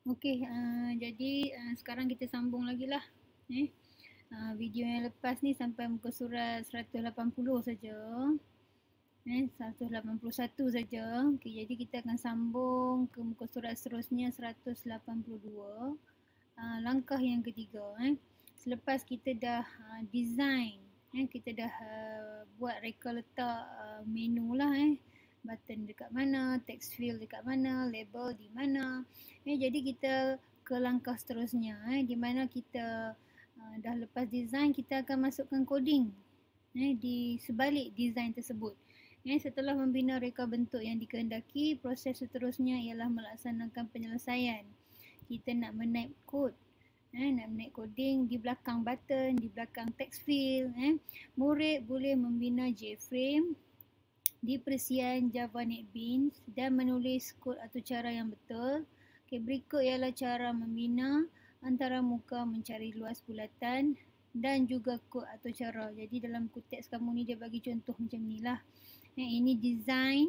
Okey, jadi sekarang kita sambung lagi lah. Video yang lepas ni sampai muka surat 180 saja. 181 saja. Okey, jadi kita akan sambung ke muka surat seterusnya 182. Langkah yang ketiga. Selepas kita dah design, kita dah buat reka letak menu lah. Button dekat mana, text field dekat mana, label di mana. Jadi kita ke langkah seterusnya di mana kita dah lepas design, kita akan masukkan coding di sebalik design tersebut. Setelah membina reka bentuk yang dikehendaki, proses seterusnya ialah melaksanakan penyelesaian. Kita nak menaip kod, nak menaip coding di belakang button, di belakang text field. Murid boleh membina JFrame di perisian Java NetBeans dan menulis kod atau cara yang betul. Okay, berikut ialah cara membina antara muka mencari luas bulatan dan juga kod atau cara. Jadi dalam teks kamu ni dia bagi contoh macam ni lah. Ini design,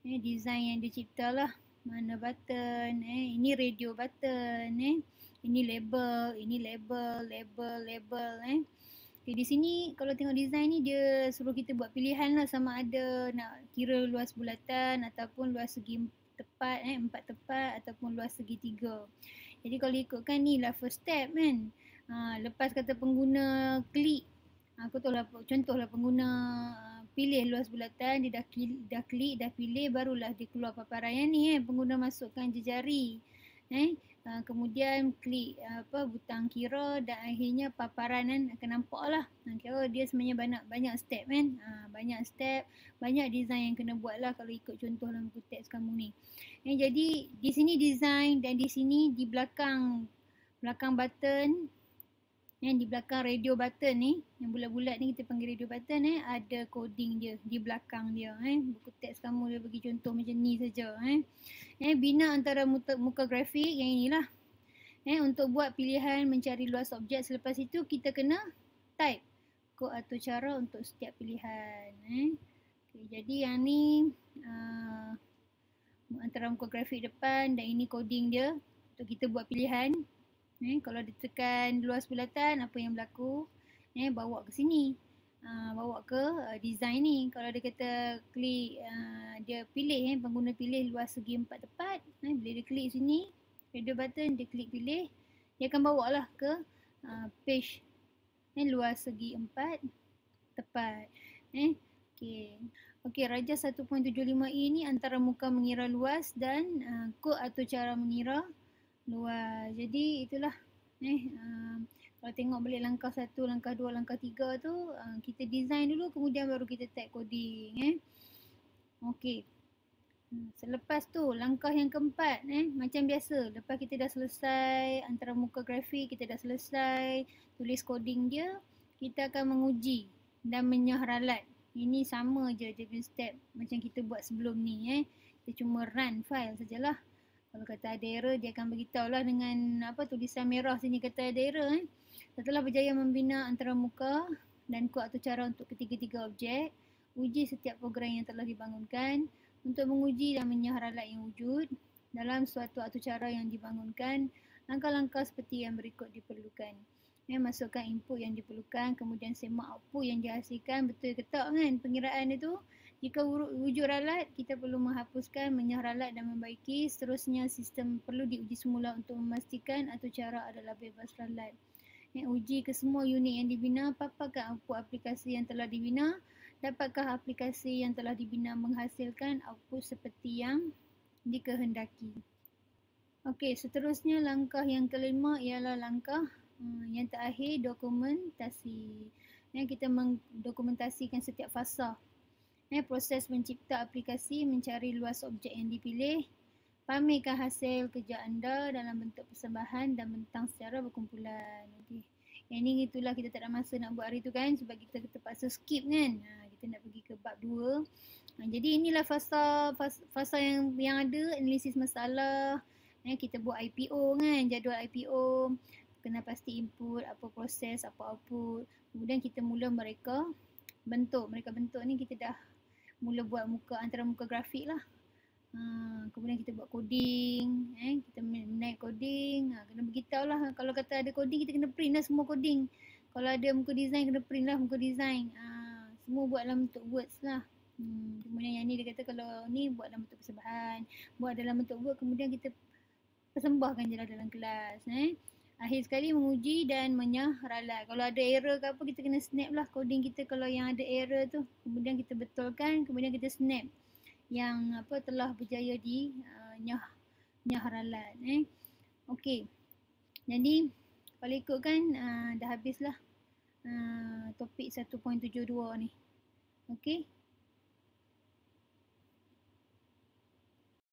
design yang dicipta lah. Mana button, ini radio button, ini label, label. Okay, di sini kalau tengok design ni dia suruh kita buat pilihan lah, sama ada nak kira luas bulatan ataupun luas segi tepat, 4 tepat ataupun luas segi 3. Jadi kalau ikutkan ni lah first step kan. Lepas kata pengguna klik, aku tahu lah contohlah pengguna pilih luas bulatan, dia dah klik, dah pilih, barulah dia keluar paparan yang ni. Pengguna masukkan jejari. Kemudian klik butang kira dan akhirnya paparan akan nampak lah. Kira dia sebenarnya banyak step kan. Banyak step, banyak design yang kena buat lah kalau ikut contoh dalam buku teks kamu ni. Jadi di sini design dan di sini di belakang button, di belakang radio button ni, yang bulat-bulat ni kita panggil radio button, ada coding dia di belakang dia. Buku teks kamu dia bagi contoh macam ni saja. Bina antara muka grafik yang inilah. Untuk buat pilihan mencari luas objek, selepas itu kita kena type kod atau cara untuk setiap pilihan. Okay, jadi yang ni antara muka grafik depan dan ini coding dia untuk kita buat pilihan. Kalau ditekan luas bulatan, apa yang berlaku? Bawa ke sini. Bawa ke design ni. Kalau dia kata klik, dia pilih, pengguna pilih luas segi 4 tepat. Bila dia klik sini, radio button, dia klik pilih, dia akan bawa lah ke page luas segi 4 tepat. Okey, Raja 1.75e ni antara muka mengira luas dan kod atau cara mengira luas. Jadi itulah kalau tengok balik langkah 1, langkah 2, langkah 3 tu kita design dulu, kemudian baru kita type coding. Okey. Selepas tu langkah yang keempat, macam biasa, lepas kita dah selesai antara muka grafik, kita dah selesai tulis coding dia, kita akan menguji dan menyah ralat. Ini sama je dia punya step macam kita buat sebelum ni. Kita cuma run file sajalah. Kalau kata ada error, dia akan beritahu lah dengan tulisan merah sini kata ada error. Setelah berjaya membina antara muka dan kod atau cara untuk ketiga-tiga objek, uji setiap program yang telah dibangunkan. Untuk menguji dan menyah ralat yang wujud dalam suatu atau cara yang dibangunkan, langkah-langkah seperti yang berikut diperlukan. Masukkan input yang diperlukan, kemudian semak output yang dihasilkan. Betul ke tak kan pengiraan itu? Jika wujud ralat, kita perlu menghapuskan, menyah ralat dan membaiki. Seterusnya, sistem perlu diuji semula untuk memastikan atau cara adalah bebas ralat. Uji ke semua unit yang dibina, apakah output aplikasi yang telah dibina? Dapatkah aplikasi yang telah dibina menghasilkan output seperti yang dikehendaki? Okey, seterusnya langkah yang kelima ialah langkah yang terakhir, dokumentasi. Kita mendokumentasikan setiap fasa. Proses mencipta aplikasi, mencari luas objek yang dipilih, pamerkan hasil kerja anda dalam bentuk persembahan dan bentang secara berkumpulan. Okay. Yang ni itulah kita tak ada masa nak buat hari tu kan, sebab kita terpaksa skip kan. Kita nak pergi ke bab 2. Jadi inilah fasa yang ada, analisis masalah. Kita buat IPO kan, jadual IPO. Kena pasti input, apa proses, apa output. Kemudian kita mula mereka bentuk. Mereka bentuk ni kita dah mula buat antara muka grafik lah. Kemudian kita buat coding, kita naik coding, kena beritahu lah. Kalau kata ada coding, kita kena print lah semua coding. Kalau ada muka design, kena print lah muka design. Semua buat dalam bentuk words lah. Kemudian yang ni dia kata kalau ni buat dalam bentuk persembahan, buat dalam bentuk word, kemudian kita persembahkan je lah dalam kelas. Akhir sekali menguji dan menyah ralat. Kalau ada error ke apa, kita kena snap lah coding kita kalau yang ada error tu. Kemudian kita betulkan, kemudian kita snap yang apa telah berjaya di nyah ralat. Okey. Jadi kalau ikutkan dah habislah topik 1.72 ni. Okey.